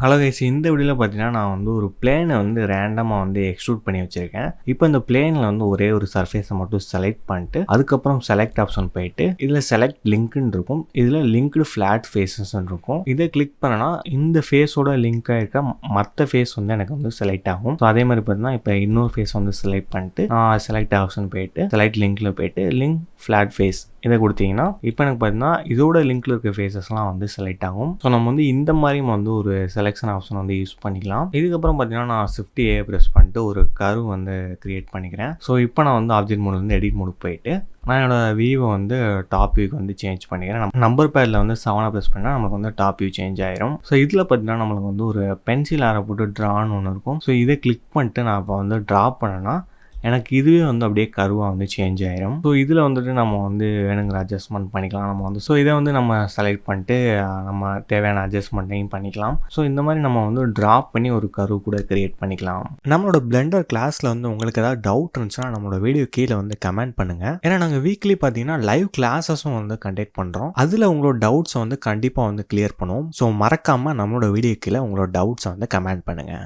Hello guys, இந்த வீடியோவில் பார்த்தீங்கன்னா நான் வந்து ஒரு பிளேனை வந்து ரேண்டமாக வந்து எக்ஸ்ட்ரூட் பண்ணி வச்சுருக்கேன். இப்போ இந்த பிளேனில் வந்து ஒரே ஒரு சர்ஃபேஸை மட்டும் செலக்ட் பண்ணிட்டு அதுக்கப்புறம் செலக்ட் ஆப்ஷன் போயிட்டு இதில் செலக்ட் லிங்க்னு இருக்கும். இதில் லிங்க்டு ஃப்ளாட் ஃபேஸஸ்ன்னு இருக்கும். இதை கிளிக் பண்ணனா இந்த ஃபேஸோட லிங்க் ஆகிருக்க மற்ற ஃபேஸ் வந்து எனக்கு வந்து செலக்ட் ஆகும். ஸோ அதே மாதிரி பார்த்தீங்கன்னா இப்போ இன்னொரு ஃபேஸ் வந்து செலக்ட் பண்ணிட்டு செலக்ட் ஆப்ஷன் போயிட்டு செலக்ட் லிங்க்கில் போயிட்டு லிங்க் ஃப்ளாட் ஃபேஸ் இதை கொடுத்தீங்கன்னா இப்போ எனக்கு பார்த்தீங்கன்னா இதோட லிங்க்ல இருக்க ஃபேஸஸ்லாம் வந்து செலக்ட் ஆகும். ஸோ நம்ம வந்து இந்த மாதிரி வந்து ஒரு செலெக்ஷன் ஆப்ஷன் வந்து யூஸ் பண்ணிக்கலாம். இதுக்கப்புறம் பார்த்தீங்கன்னா நான் Shift+A ப்ரெஸ் பண்ணிட்டு ஒரு கர்வ் வந்து கிரியேட் பண்ணிக்கிறேன். ஸோ இப்போ நான் வந்து ஆப்ஜெக்ட் மோட்லேருந்து எடிட் மோடுக்கு போயிட்டு நான் என்னோட வியூவை வந்து டாப் வியூக்கு வந்து சேஞ்ச் பண்ணிக்கிறேன். நம்பர் பேடில் வந்து 7 ப்ரெஸ் பண்ணால் நமக்கு வந்து டாப் வியூ சேஞ்ச் ஆயிரும். ஸோ இதில் பார்த்தீங்கன்னா நம்மளுக்கு வந்து ஒரு பென்சில் ஆரை போட்டு ட்ரான்னு ஒன்று இருக்கும். ஸோ இதை கிளிக் பண்ணிட்டு நான் இப்போ வந்து ட்ரா பண்ணேன்னா எனக்கு இதுவே வந்து அப்படியே கர்வாக வந்து சேஞ்ச் ஆயிரும். ஸோ இதில் வந்துட்டு நம்ம வந்து வேணுங்கிற அட்ஜஸ்ட்மெண்ட் பண்ணிக்கலாம். நம்ம வந்து ஸோ இதை வந்து நம்ம செலக்ட் பண்ணிட்டு நம்ம தேவையான அட்ஜஸ்ட்மெண்ட்டையும் பண்ணிக்கலாம். ஸோ இந்த மாதிரி நம்ம வந்து ட்ராப் பண்ணி ஒரு கர்வ் கூட கிரியேட் பண்ணிக்கலாம். நம்மளோட பிளெண்டர் கிளாஸில் வந்து உங்களுக்கு ஏதாவது டவுட் இருந்துச்சுன்னா நம்மளோட வீடியோ கீழே வந்து கமெண்ட் பண்ணுங்கள். ஏன்னா நாங்கள் வீக்லி பார்த்தீங்கன்னா லைவ் கிளாஸஸும் வந்து கண்டக்ட் பண்ணுறோம். அதில் உங்களோட டவுட்ஸை வந்து கண்டிப்பாக வந்து கிளியர் பண்ணுவோம். ஸோ மறக்காமல் நம்மளோட வீடியோ கீழே உங்களோட டவுட்ஸை வந்து கமெண்ட் பண்ணுங்கள்.